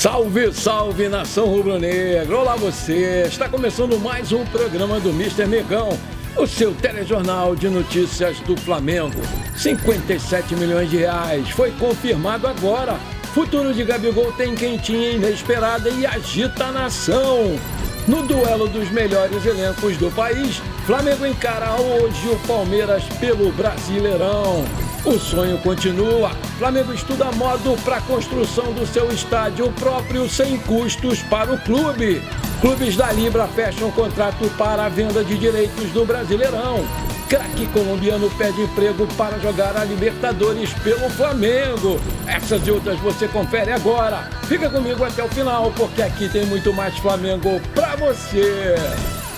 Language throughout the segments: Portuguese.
Salve, salve, nação rubro-negra! Olá você! Está começando mais um programa do Mister Megão, o seu telejornal de notícias do Flamengo. 57 milhões de reais, foi confirmado agora. Futuro de Gabigol tem quentinha inesperada e agita a nação. No duelo dos melhores elencos do país, Flamengo encara hoje o Palmeiras pelo Brasileirão. O sonho continua. Flamengo estuda modo para a construção do seu estádio próprio sem custos para o clube. Clubes da Libra fecham contrato para a venda de direitos do Brasileirão. Craque colombiano pede emprego para jogar a Libertadores pelo Flamengo. Essas e outras você confere agora. Fica comigo até o final, porque aqui tem muito mais Flamengo para você.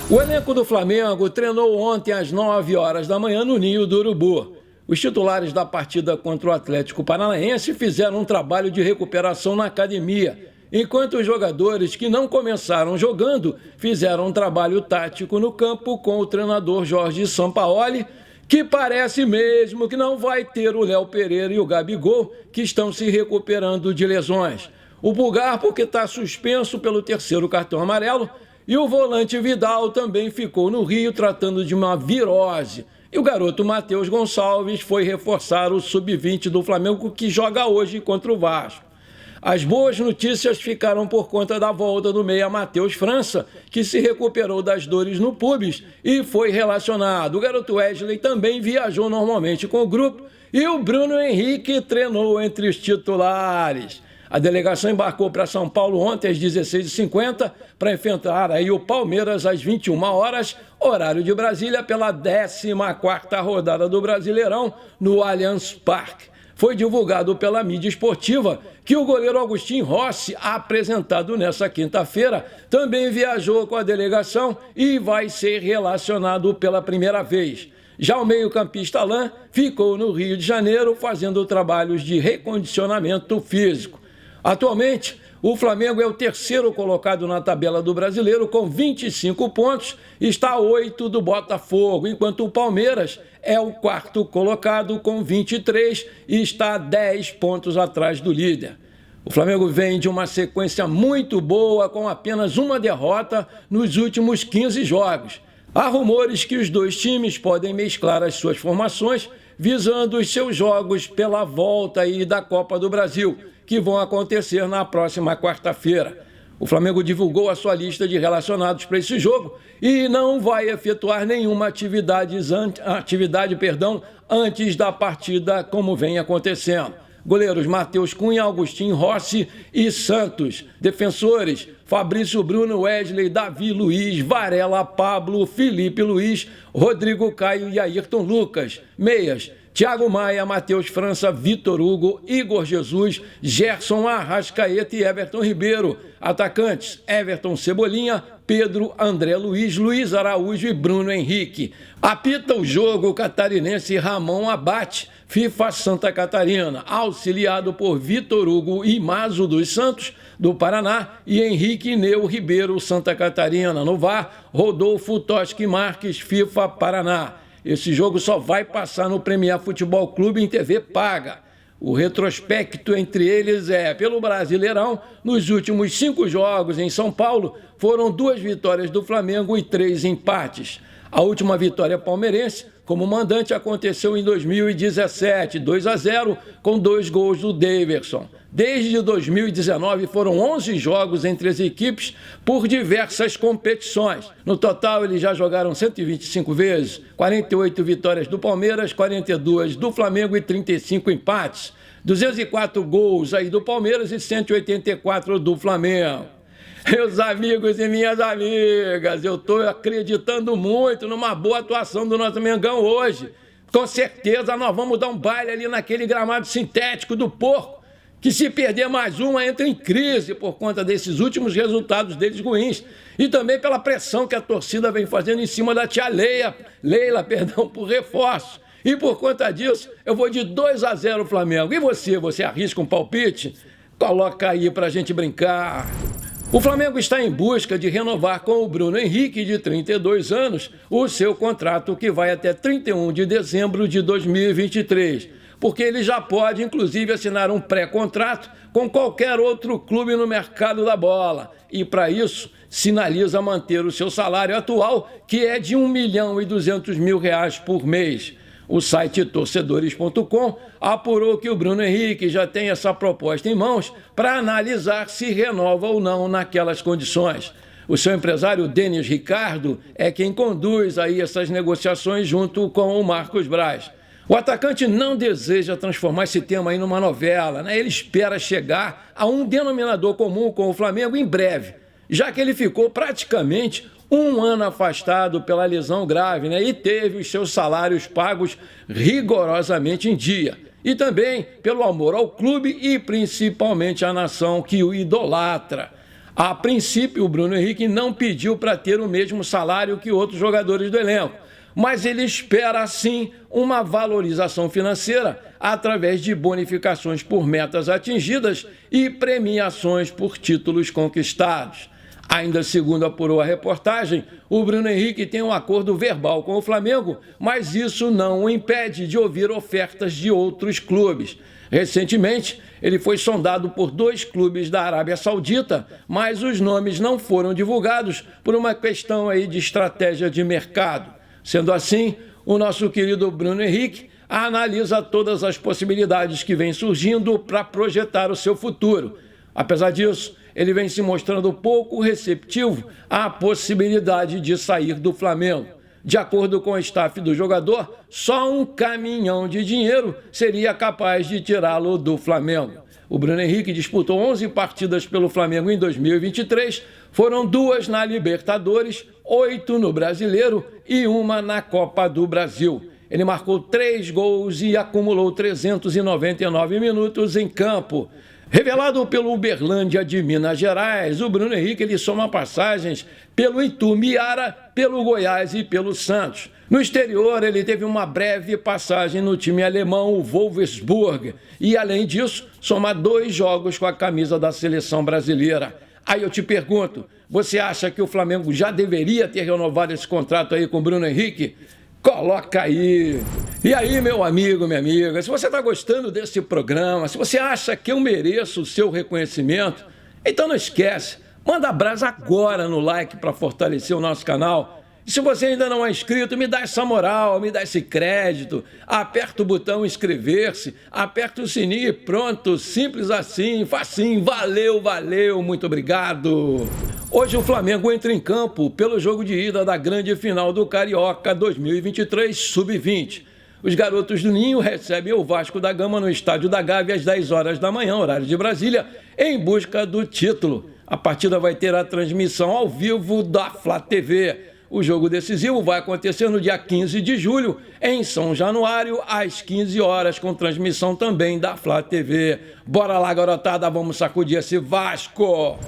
O elenco do Flamengo treinou ontem às 9 horas da manhã no Ninho do Urubu. Os titulares da partida contra o Atlético Paranaense fizeram um trabalho de recuperação na academia, enquanto os jogadores que não começaram jogando fizeram um trabalho tático no campo com o treinador Jorge Sampaoli, que parece mesmo que não vai ter o Léo Pereira e o Gabigol, que estão se recuperando de lesões. O Pulgar, porque está suspenso pelo terceiro cartão amarelo, e o volante Vidal também ficou no Rio tratando de uma virose. E o garoto Matheus Gonçalves foi reforçar o sub-20 do Flamengo, que joga hoje contra o Vasco. As boas notícias ficaram por conta da volta do meia Matheus França, que se recuperou das dores no pubis e foi relacionado. O garoto Wesley também viajou normalmente com o grupo e o Bruno Henrique treinou entre os titulares. A delegação embarcou para São Paulo ontem às 16h50 para enfrentar aí o Palmeiras às 21 horas, horário de Brasília, pela 14ª rodada do Brasileirão no Allianz Parque. Foi divulgado pela mídia esportiva que o goleiro Agustin Rossi, apresentado nessa quinta-feira, também viajou com a delegação e vai ser relacionado pela primeira vez. Já o meio-campista Alain ficou no Rio de Janeiro fazendo trabalhos de recondicionamento físico. Atualmente, o Flamengo é o terceiro colocado na tabela do Brasileiro com 25 pontos, está a 8 do Botafogo, enquanto o Palmeiras é o quarto colocado com 23 e está a 10 pontos atrás do líder. O Flamengo vem de uma sequência muito boa com apenas uma derrota nos últimos 15 jogos. Há rumores que os dois times podem mesclar as suas formações visando os seus jogos pela volta aí da Copa do Brasil, que vão acontecer na próxima quarta-feira. O Flamengo divulgou a sua lista de relacionados para esse jogo e não vai efetuar nenhuma atividade antes da partida, como vem acontecendo. Goleiros Matheus Cunha, Agustin Rossi e Santos. Defensores Fabrício Bruno, Wesley, Davi Luiz, Varela, Pablo, Felipe Luiz, Rodrigo Caio e Ayrton Lucas. Meias Thiago Maia, Matheus França, Vitor Hugo, Igor Jesus, Gerson Arrascaeta e Everton Ribeiro. Atacantes, Everton Cebolinha, Pedro, André Luiz, Luiz Araújo e Bruno Henrique. Apita o jogo catarinense Ramon Abate, FIFA Santa Catarina, auxiliado por Vitor Hugo e Mazo dos Santos, do Paraná, e Henrique Neu Ribeiro, Santa Catarina. No VAR, Rodolfo Toschi Marques, FIFA Paraná. Esse jogo só vai passar no Premier Futebol Clube em TV paga. O retrospecto entre eles é, pelo Brasileirão, nos últimos 5 jogos em São Paulo, foram 2 vitórias do Flamengo e 3 empates. A última vitória palmeirense, como mandante, aconteceu em 2017, 2-0, com 2 gols do Daverson. Desde 2019 foram 11 jogos entre as equipes por diversas competições. No total, eles já jogaram 125 vezes, 48 vitórias do Palmeiras, 42 do Flamengo e 35 empates. 204 gols aí do Palmeiras e 184 do Flamengo. Meus amigos e minhas amigas, eu estou acreditando muito numa boa atuação do nosso Mengão hoje. Com certeza nós vamos dar um baile ali naquele gramado sintético do Porco, que se perder mais uma entra em crise por conta desses últimos resultados deles ruins e também pela pressão que a torcida vem fazendo em cima da tia Leila, por reforço. E por conta disso, eu vou de 2-0 Flamengo. E você arrisca um palpite? Coloca aí pra gente brincar. O Flamengo está em busca de renovar com o Bruno Henrique, de 32 anos, o seu contrato que vai até 31 de dezembro de 2023. porque ele já pode, inclusive, assinar um pré-contrato com qualquer outro clube no mercado da bola. E, para isso, sinaliza manter o seu salário atual, que é de R$ 1.200.000 por mês. O site torcedores.com apurou que o Bruno Henrique já tem essa proposta em mãos para analisar se renova ou não naquelas condições. O seu empresário, Denis Ricardo, é quem conduz aí essas negociações junto com o Marcos Braz. O atacante não deseja transformar esse tema aí numa novela, né? Ele espera chegar a um denominador comum com o Flamengo em breve, já que ele ficou praticamente um ano afastado pela lesão grave, né? E teve os seus salários pagos rigorosamente em dia. E também pelo amor ao clube e principalmente à nação que o idolatra. A princípio, o Bruno Henrique não pediu para ter o mesmo salário que outros jogadores do elenco, mas ele espera, sim, uma valorização financeira através de bonificações por metas atingidas e premiações por títulos conquistados. Ainda segundo apurou a reportagem, o Bruno Henrique tem um acordo verbal com o Flamengo, mas isso não o impede de ouvir ofertas de outros clubes. Recentemente, ele foi sondado por 2 clubes da Arábia Saudita, mas os nomes não foram divulgados por uma questão aí de estratégia de mercado. Sendo assim, o nosso querido Bruno Henrique analisa todas as possibilidades que vêm surgindo para projetar o seu futuro. Apesar disso, ele vem se mostrando pouco receptivo à possibilidade de sair do Flamengo. De acordo com o staff do jogador, só um caminhão de dinheiro seria capaz de tirá-lo do Flamengo. O Bruno Henrique disputou 11 partidas pelo Flamengo em 2023, foram 2 na Libertadores, 8 no Brasileiro e 1 na Copa do Brasil. Ele marcou 3 gols e acumulou 399 minutos em campo. Revelado pelo Uberlândia de Minas Gerais, o Bruno Henrique ele soma passagens pelo Itumiara, pelo Goiás e pelo Santos. No exterior, ele teve uma breve passagem no time alemão, o Wolfsburg, e, além disso, soma 2 jogos com a camisa da seleção brasileira. Aí eu te pergunto, você acha que o Flamengo já deveria ter renovado esse contrato aí com o Bruno Henrique? Coloca aí! E aí, meu amigo, minha amiga, se você está gostando desse programa, se você acha que eu mereço o seu reconhecimento, então não esquece, manda brasa agora no like para fortalecer o nosso canal. E se você ainda não é inscrito, me dá essa moral, me dá esse crédito, aperta o botão inscrever-se, aperta o sininho e pronto, simples assim, facinho, valeu, valeu, muito obrigado. Hoje o Flamengo entra em campo pelo jogo de ida da grande final do Carioca 2023 Sub-20. Os garotos do Ninho recebem o Vasco da Gama no Estádio da Gávea às 10 horas da manhã, horário de Brasília, em busca do título. A partida vai ter a transmissão ao vivo da Flá TV. O jogo decisivo vai acontecer no dia 15 de julho, em São Januário, às 15 horas, com transmissão também da Flá TV. Bora lá, garotada, vamos sacudir esse Vasco!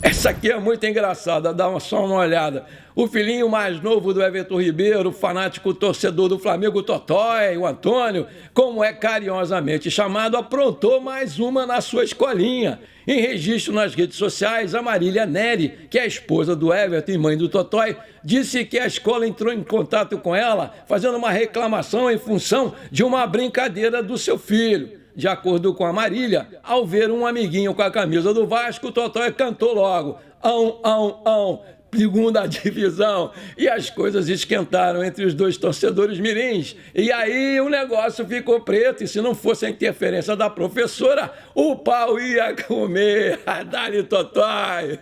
Essa aqui é muito engraçada, dá só uma olhada. O filhinho mais novo do Everton Ribeiro, fanático torcedor do Flamengo, Totói, o Antônio, como é carinhosamente chamado, aprontou mais uma na sua escolinha. Em registro nas redes sociais, a Marília Neri, que é a esposa do Everton e mãe do Totói, disse que a escola entrou em contato com ela, fazendo uma reclamação em função de uma brincadeira do seu filho. De acordo com a Marília, ao ver um amiguinho com a camisa do Vasco, o Totói cantou logo, segunda divisão, e as coisas esquentaram entre os 2 torcedores mirins, e aí o negócio ficou preto, e se não fosse a interferência da professora, o pau ia comer, dá-lhe Totói.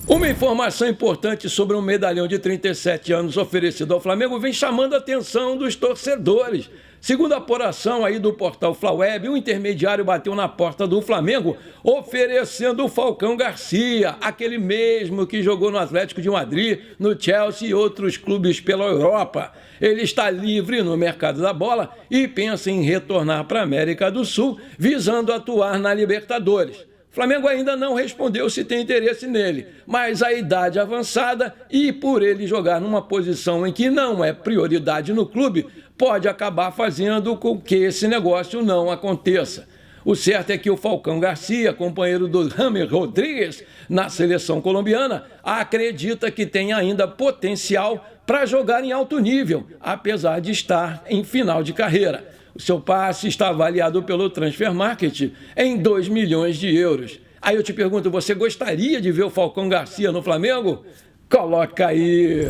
Uma informação importante sobre um medalhão de 37 anos oferecido ao Flamengo vem chamando a atenção dos torcedores. Segundo a apuração aí do portal Flaweb, um intermediário bateu na porta do Flamengo oferecendo o Falcão Garcia, aquele mesmo que jogou no Atlético de Madrid, no Chelsea e outros clubes pela Europa. Ele está livre no mercado da bola e pensa em retornar para a América do Sul, visando atuar na Libertadores. O Flamengo ainda não respondeu se tem interesse nele, mas a idade avançada e por ele jogar numa posição em que não é prioridade no clube, pode acabar fazendo com que esse negócio não aconteça. O certo é que o Falcão Garcia, companheiro do James Rodrigues na seleção colombiana, acredita que tem ainda potencial para jogar em alto nível, apesar de estar em final de carreira. O seu passe está avaliado pelo Transfer Market em 2 milhões de euros. Aí eu te pergunto, você gostaria de ver o Falcão Garcia no Flamengo? Coloca aí!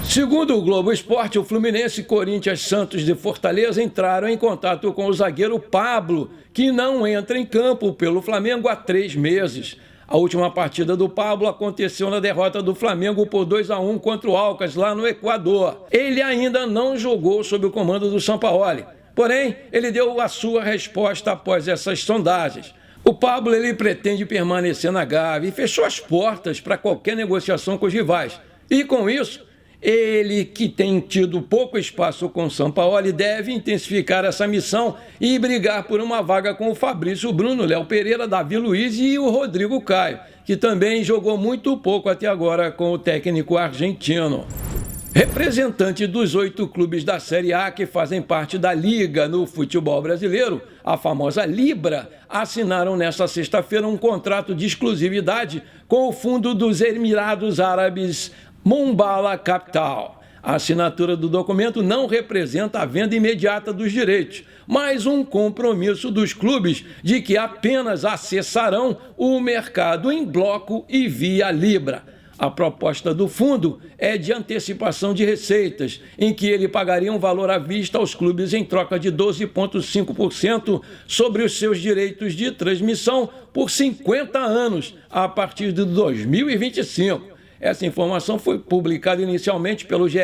Segundo o Globo Esporte, o Fluminense, Corinthians, Santos e Fortaleza entraram em contato com o zagueiro Pablo, que não entra em campo pelo Flamengo há 3 meses. A última partida do Pablo aconteceu na derrota do Flamengo por 2-1 contra o Alcas, lá no Equador. Ele ainda não jogou sob o comando do Sampaoli. Porém, ele deu a sua resposta após essas sondagens. O Pablo ele pretende permanecer na Gávea e fechou as portas para qualquer negociação com os rivais. E com isso, ele, que tem tido pouco espaço com o Sampaoli, deve intensificar essa missão e brigar por uma vaga com o Fabrício Bruno, Léo Pereira, Davi Luiz e o Rodrigo Caio, que também jogou muito pouco até agora com o técnico argentino. Representantes dos 8 clubes da Série A que fazem parte da Liga no futebol brasileiro, a famosa Libra, assinaram nesta sexta-feira um contrato de exclusividade com o Fundo dos Emirados Árabes Mubadala Capital. A assinatura do documento não representa a venda imediata dos direitos, mas um compromisso dos clubes de que apenas acessarão o mercado em bloco e via Libra. A proposta do fundo é de antecipação de receitas, em que ele pagaria um valor à vista aos clubes em troca de 12,5% sobre os seus direitos de transmissão por 50 anos, a partir de 2025. Essa informação foi publicada inicialmente pelo GE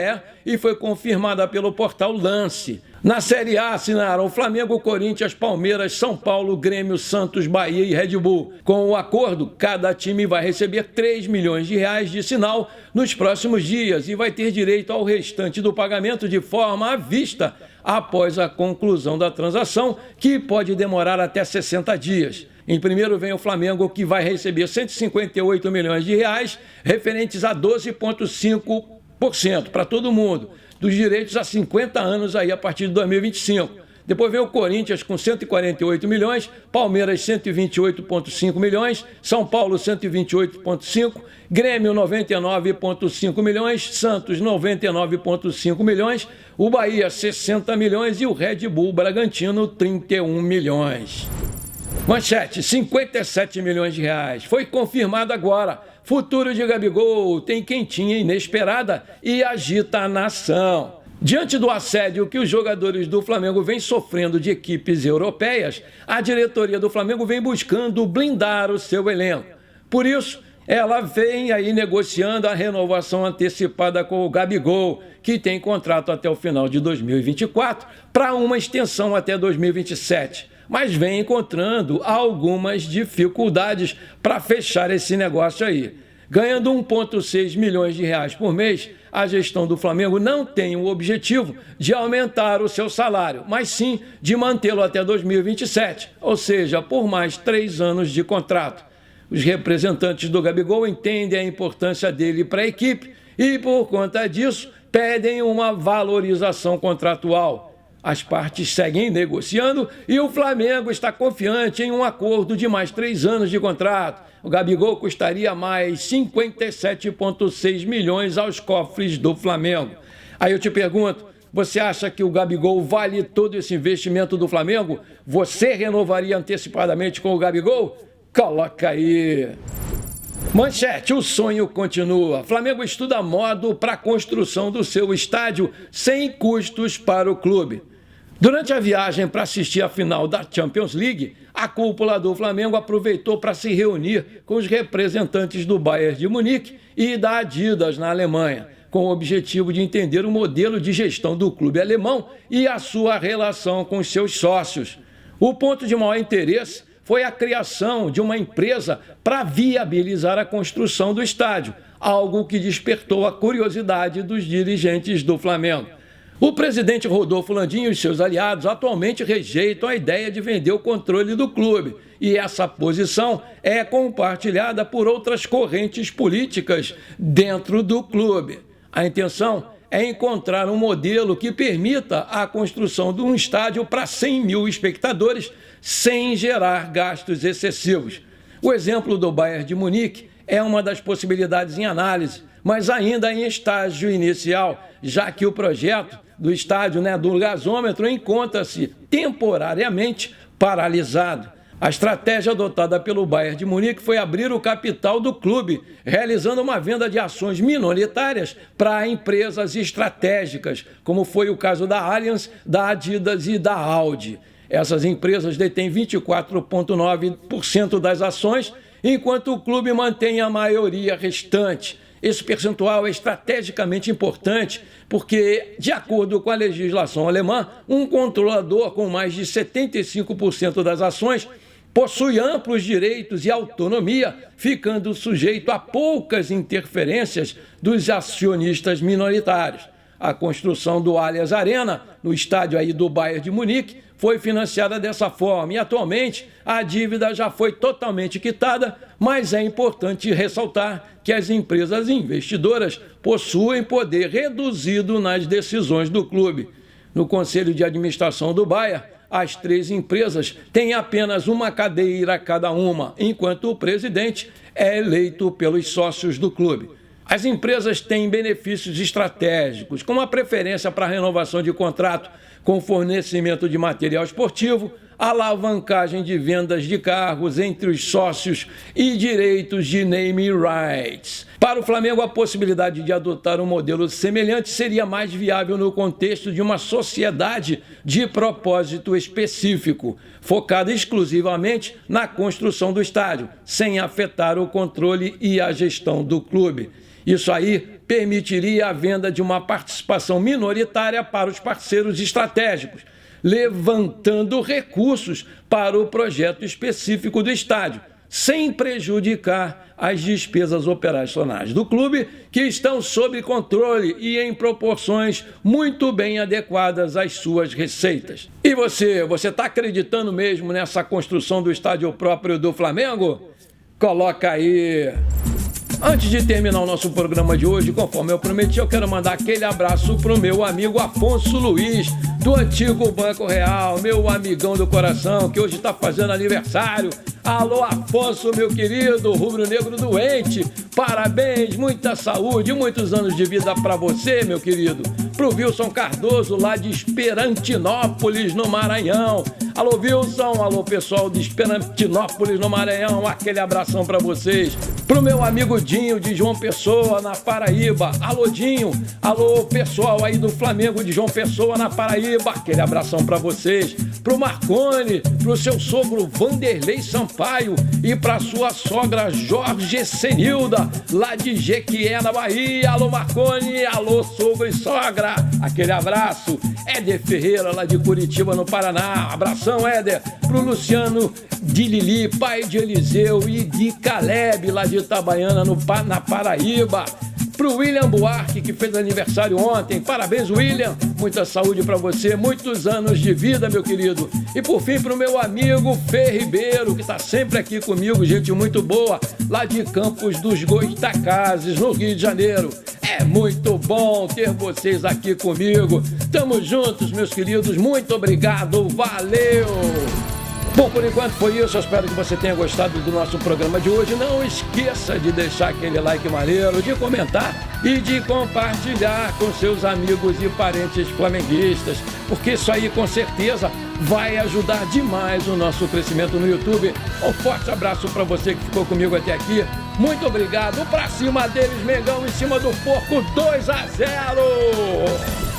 e foi confirmada pelo portal Lance. Na Série A assinaram Flamengo, Corinthians, Palmeiras, São Paulo, Grêmio, Santos, Bahia e Red Bull. Com o acordo, cada time vai receber 3 milhões de reais de sinal nos próximos dias e vai ter direito ao restante do pagamento de forma à vista após a conclusão da transação, que pode demorar até 60 dias. Em primeiro vem o Flamengo, que vai receber 158 milhões de reais, referentes a 12,5% para todo mundo, dos direitos a 50 anos aí a partir de 2025. Depois vem o Corinthians com 148 milhões, Palmeiras 128,5 milhões, São Paulo 128,5, Grêmio 99,5 milhões, Santos 99,5 milhões, o Bahia 60 milhões e o Red Bull Bragantino 31 milhões. Manchete, 57 milhões de reais. Foi confirmado agora. Futuro de Gabigol tem quentinha inesperada e agita a nação. Diante do assédio que os jogadores do Flamengo vêm sofrendo de equipes europeias, a diretoria do Flamengo vem buscando blindar o seu elenco. Por isso, ela vem aí negociando a renovação antecipada com o Gabigol, que tem contrato até o final de 2024, para uma extensão até 2027. Mas vem encontrando algumas dificuldades para fechar esse negócio aí. Ganhando 1,6 milhões de reais por mês, a gestão do Flamengo não tem o objetivo de aumentar o seu salário, mas sim de mantê-lo até 2027, ou seja, por mais 3 anos de contrato. Os representantes do Gabigol entendem a importância dele para a equipe e, por conta disso, pedem uma valorização contratual. As partes seguem negociando e o Flamengo está confiante em um acordo de mais 3 anos de contrato. O Gabigol custaria mais 57,6 milhões aos cofres do Flamengo. Aí eu te pergunto, você acha que o Gabigol vale todo esse investimento do Flamengo? Você renovaria antecipadamente com o Gabigol? Coloca aí! Manchete, o sonho continua. Flamengo estuda modo para a construção do seu estádio sem custos para o clube. Durante a viagem para assistir a final da Champions League, a cúpula do Flamengo aproveitou para se reunir com os representantes do Bayern de Munique e da Adidas na Alemanha, com o objetivo de entender o modelo de gestão do clube alemão e a sua relação com os seus sócios. O ponto de maior interesse foi a criação de uma empresa para viabilizar a construção do estádio, algo que despertou a curiosidade dos dirigentes do Flamengo. O presidente Rodolfo Landim e os seus aliados atualmente rejeitam a ideia de vender o controle do clube, e essa posição é compartilhada por outras correntes políticas dentro do clube. A intenção é encontrar um modelo que permita a construção de um estádio para 100 mil espectadores sem gerar gastos excessivos. O exemplo do Bayern de Munique é uma das possibilidades em análise, mas ainda em estágio inicial, já que o projeto do estádio, do gasômetro, encontra-se temporariamente paralisado. A estratégia adotada pelo Bayern de Munique foi abrir o capital do clube, realizando uma venda de ações minoritárias para empresas estratégicas, como foi o caso da Allianz, da Adidas e da Audi. Essas empresas detêm 24,9% das ações, enquanto o clube mantém a maioria restante. Esse percentual é estrategicamente importante porque, de acordo com a legislação alemã, um controlador com mais de 75% das ações possui amplos direitos e autonomia, ficando sujeito a poucas interferências dos acionistas minoritários. A construção do Allianz Arena, no estádio do Bayern de Munique, foi financiada dessa forma e, atualmente, a dívida já foi totalmente quitada, mas é importante ressaltar que as empresas investidoras possuem poder reduzido nas decisões do clube. No Conselho de Administração do Bayern, as 3 empresas têm apenas uma cadeira cada uma, enquanto o presidente é eleito pelos sócios do clube. As empresas têm benefícios estratégicos, como a preferência para a renovação de contrato com fornecimento de material esportivo, alavancagem de vendas de carros entre os sócios e direitos de naming rights. Para o Flamengo, a possibilidade de adotar um modelo semelhante seria mais viável no contexto de uma sociedade de propósito específico, focada exclusivamente na construção do estádio, sem afetar o controle e a gestão do clube. Isso aí permitiria a venda de uma participação minoritária para os parceiros estratégicos, levantando recursos para o projeto específico do estádio, sem prejudicar as despesas operacionais do clube, que estão sob controle e em proporções muito bem adequadas às suas receitas. E você está acreditando mesmo nessa construção do estádio próprio do Flamengo? Coloca aí! Antes de terminar o nosso programa de hoje, conforme eu prometi, eu quero mandar aquele abraço para o meu amigo Afonso Luiz, do antigo Banco Real, meu amigão do coração, que hoje está fazendo aniversário. Alô, Afonso, meu querido, rubro-negro doente, parabéns, muita saúde, muitos anos de vida para você, meu querido. Pro Wilson Cardoso, lá de Esperantinópolis, no Maranhão. Alô, Wilson, alô, pessoal de Esperantinópolis, no Maranhão, aquele abração para vocês. Pro meu amigo Dinho, de João Pessoa, na Paraíba. Alô, Dinho, alô, pessoal aí do Flamengo de João Pessoa, na Paraíba, aquele abração para vocês. Pro Marcone, pro seu sogro Vanderlei Sampaio e pra sua sogra Jorge Senilda, lá de Jequié, na Bahia. Alô, Marcone, alô, sogro e sogra, aquele abraço. Éder Ferreira, lá de Curitiba, no Paraná, abração, Éder. Pro Luciano de Lili, pai de Eliseu e de Caleb, lá de Itabaiana, na Paraíba. Pro William Buarque, que fez aniversário ontem, parabéns, William, muita saúde para você, muitos anos de vida, meu querido. E por fim, pro meu amigo Fê Ribeiro, que tá sempre aqui comigo, gente muito boa, lá de Campos dos Goitacazes, no Rio de Janeiro. É muito bom ter vocês aqui comigo. Tamo juntos, meus queridos, muito obrigado, valeu! Bom, por enquanto foi isso, eu espero que você tenha gostado do nosso programa de hoje. Não esqueça de deixar aquele like maneiro, de comentar e de compartilhar com seus amigos e parentes flamenguistas, porque isso aí com certeza vai ajudar demais o nosso crescimento no YouTube. Um forte abraço para você que ficou comigo até aqui. Muito obrigado, pra cima deles, Mengão em cima do Porco, 2-0!